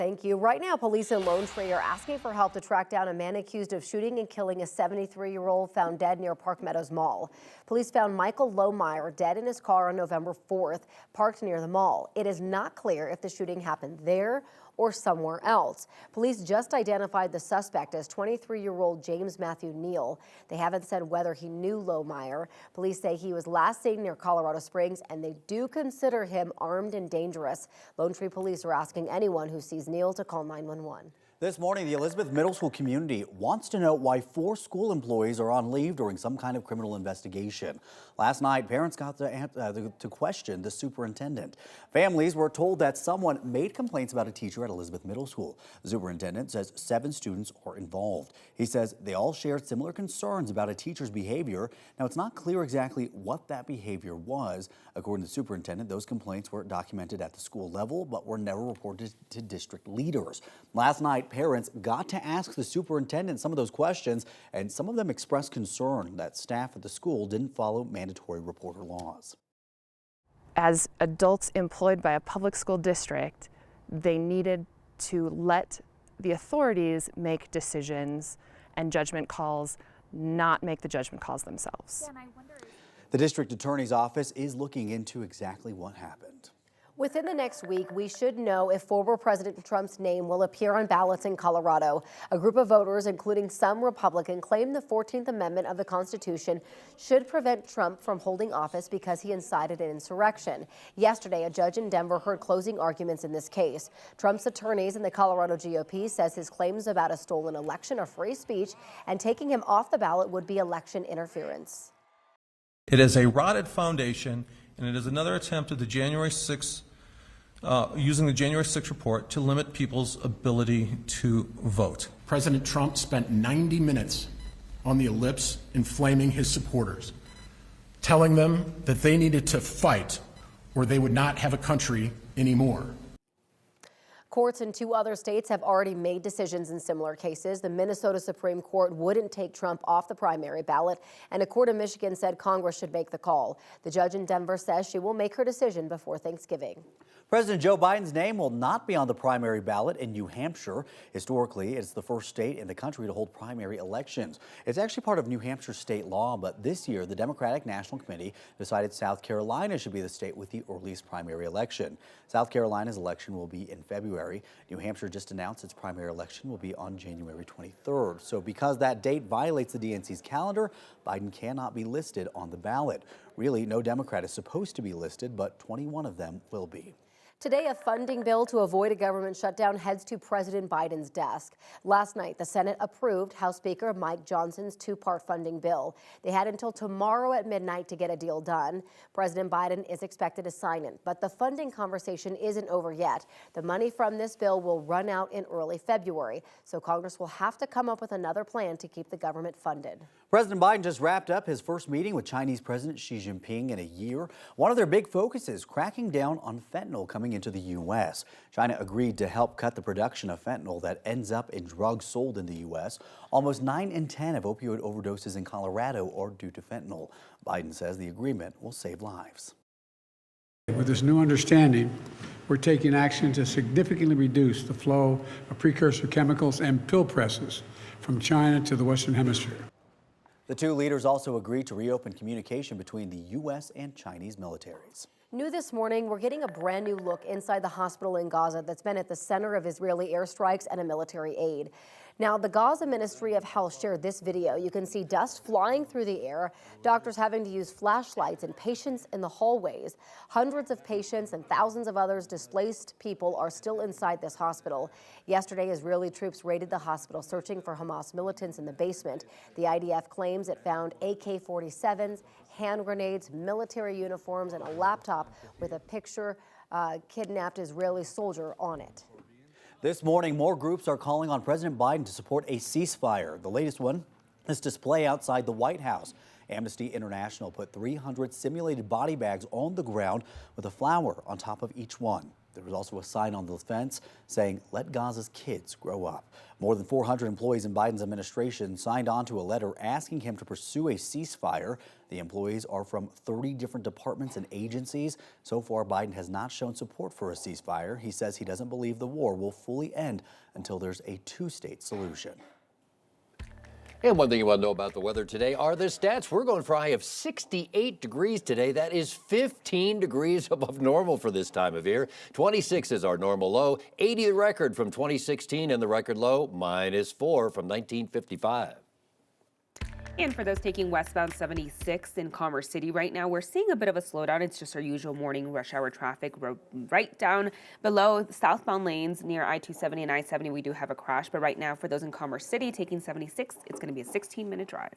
Thank you. Right now, police in Lone Tree are asking for help to track down a man accused of shooting and killing a 73-year-old found dead near Park Meadows Mall. Police found Michael Lohmeyer dead in his car on November 4th, parked near the mall. It is not clear if the shooting happened there or somewhere else. Police just identified the suspect as 23-year-old James Matthew Neal. They haven't said whether he knew Lohmeyer. Police say he was last seen near Colorado Springs, and they do consider him armed and dangerous. Lone Tree police are asking anyone who sees Neal to call 911. This morning, the Elizabeth Middle School community wants to know why 4 school employees are on leave during some kind of criminal investigation. Last night, parents got to question the superintendent. Families were told that someone made complaints about a teacher at Elizabeth Middle School. The superintendent says 7 students are involved. He says they all shared similar concerns about a teacher's behavior. Now, it's not clear exactly what that behavior was. According to the superintendent, those complaints were documented at the school level, but were never reported to district leaders. Last night, parents got to ask the superintendent some of those questions, and some of them expressed concern that staff at the school didn't follow mandatory reporter laws. As adults employed by a public school district, they needed to let the authorities make decisions and judgment calls, not make the judgment calls themselves. The district attorney's office is looking into exactly what happened. Within the next week, we should know if former President Trump's name will appear on ballots in Colorado. A group of voters, including some Republican, claim the 14th Amendment of the Constitution should prevent Trump from holding office because he incited an insurrection. Yesterday, a judge in Denver heard closing arguments in this case. Trump's attorneys in the Colorado GOP says his claims about a stolen election are free speech, and taking him off the ballot would be election interference. It is a rotted foundation, and it is another attempt at the January 6th using the January 6th report to limit people's ability to vote. President Trump spent 90 minutes on the ellipse inflaming his supporters, telling them that they needed to fight or they would not have a country anymore. Courts in 2 other states have already made decisions in similar cases. The Minnesota Supreme Court wouldn't take Trump off the primary ballot, and a court in Michigan said Congress should make the call. The judge in Denver says she will make her decision before Thanksgiving. President Joe Biden's name will not be on the primary ballot in New Hampshire. Historically, it's the first state in the country to hold primary elections. It's actually part of New Hampshire state law, but this year, the Democratic National Committee decided South Carolina should be the state with the earliest primary election. South Carolina's election will be in February. New Hampshire just announced its primary election will be on January 23rd. So because that date violates the DNC's calendar, Biden cannot be listed on the ballot. Really, no Democrat is supposed to be listed, but 21 of them will be. Today, a funding bill to avoid a government shutdown heads to President Biden's desk. Last night, the Senate approved House Speaker Mike Johnson's 2-part funding bill. They had until tomorrow at midnight to get a deal done. President Biden is expected to sign it, but the funding conversation isn't over yet. The money from this bill will run out in early February, so Congress will have to come up with another plan to keep the government funded. President Biden just wrapped up his first meeting with Chinese President Xi Jinping in a year. One of their big focuses, cracking down on fentanyl coming into the U.S. China agreed to help cut the production of fentanyl that ends up in drugs sold in the U.S. Almost 9 in 10 of opioid overdoses in Colorado are due to fentanyl. Biden says the agreement will save lives. With this new understanding, we're taking action to significantly reduce the flow of precursor chemicals and pill presses from China to the Western Hemisphere. The 2 leaders also agreed to reopen communication between the U.S. and Chinese militaries. New this morning, we're getting a brand new look inside the hospital in Gaza that's been at the center of Israeli airstrikes and a military aid. Now, the Gaza Ministry of Health shared this video. You can see dust flying through the air, doctors having to use flashlights, and patients in the hallways. Hundreds of patients and thousands of others displaced people are still inside this hospital. Yesterday, Israeli troops raided the hospital, searching for Hamas militants in the basement. The IDF claims it found AK-47s, hand grenades, military uniforms, and a laptop with a picture kidnapped Israeli soldier on it. This morning, more groups are calling on President Biden to support a ceasefire. The latest one, this display outside the White House. Amnesty International put 300 simulated body bags on the ground with a flower on top of each one. There was also a sign on the fence saying, "Let Gaza's kids grow up." More than 400 employees in Biden's administration signed on to a letter asking him to pursue a ceasefire. The employees are from 30 different departments and agencies. So far, Biden has not shown support for a ceasefire. He says he doesn't believe the war will fully end until there's a two-state solution. And one thing you want to know about the weather today are the stats. We're going for a high of 68 degrees today. That is 15 degrees above normal for this time of year. 26 is our normal low. 80 the record from 2016, and the record low -4 from 1955. And for those taking westbound 76 in Commerce City right now, we're seeing a bit of a slowdown. It's just our usual morning rush hour traffic. Right down below southbound lanes near I-270 and I-70, we do have a crash. But right now, for those in Commerce City taking 76, it's going to be a 16-minute drive.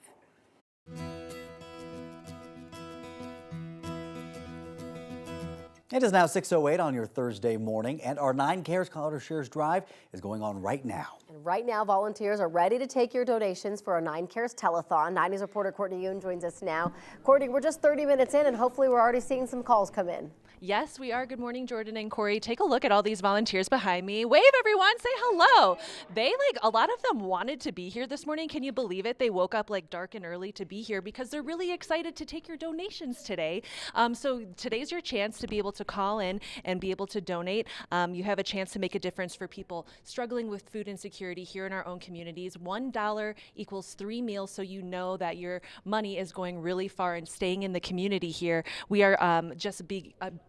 It is now 6:08 on your Thursday morning, and our 9 Cares Color Shares Drive is going on right now. And right now, volunteers are ready to take your donations for our 9 Cares Telethon. 9 News reporter Courtney Yoon joins us now. Courtney, we're just 30 minutes in, and hopefully we're already seeing some calls come in. Yes, we are. Good morning, Jordan and Corey. Take a look at all these volunteers behind me. Wave, everyone. Say hello. A lot of them wanted to be here this morning. Can you believe it? They woke up dark and early to be here because they're really excited to take your donations today. So today's your chance to be able to call in and be able to donate. You have a chance to make a difference for people struggling with food insecurity here in our own communities. $1 equals 3 meals, so you know that your money is going really far and staying in the community here. We are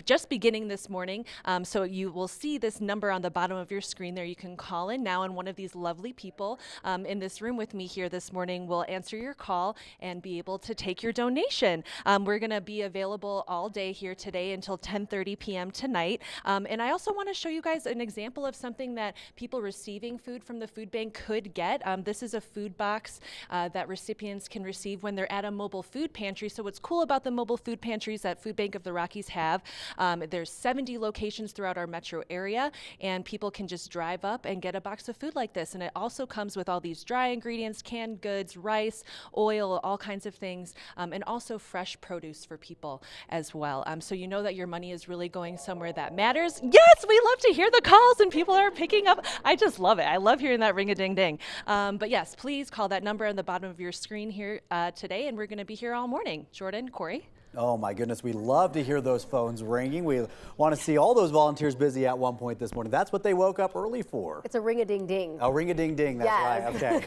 just beginning this morning, so you will see this number on the bottom of your screen there. You can call in now, and one of these lovely people in this room with me here this morning will answer your call and be able to take your donation. We're going to be available all day here today until 10:30 p.m. tonight, and I also want to show you guys an example of something that people receiving food from the food bank could get. This is a food box that recipients can receive when they're at a mobile food pantry. So what's cool about the mobile food pantries that Food Bank of the Rockies have, there's 70 locations throughout our metro area, and people can just drive up and get a box of food like this. And it also comes with all these dry ingredients, canned goods, rice, oil, all kinds of things, and also fresh produce for people as well. So you know that your money is really going somewhere that matters. Yes, we love to hear the calls and people are picking up. I just love it. I love hearing that ring-a-ding-ding. But yes, please call that number on the bottom of your screen here today, and we're going to be here all morning. Jordan, Corey? Oh my goodness, we love to hear those phones ringing. We want to see all those volunteers busy at one point this morning. That's what they woke up early for. It's a ring-a-ding-ding. Oh, ring-a-ding-ding, that's Yes. right, okay.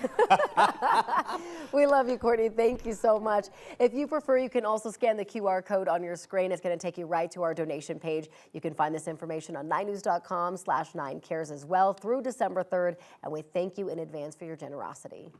We love you, Courtney. Thank you so much. If you prefer, you can also scan the QR code on your screen. It's going to take you right to our donation page. You can find this information on 9news.com/9cares as well through December 3rd, and we thank you in advance for your generosity.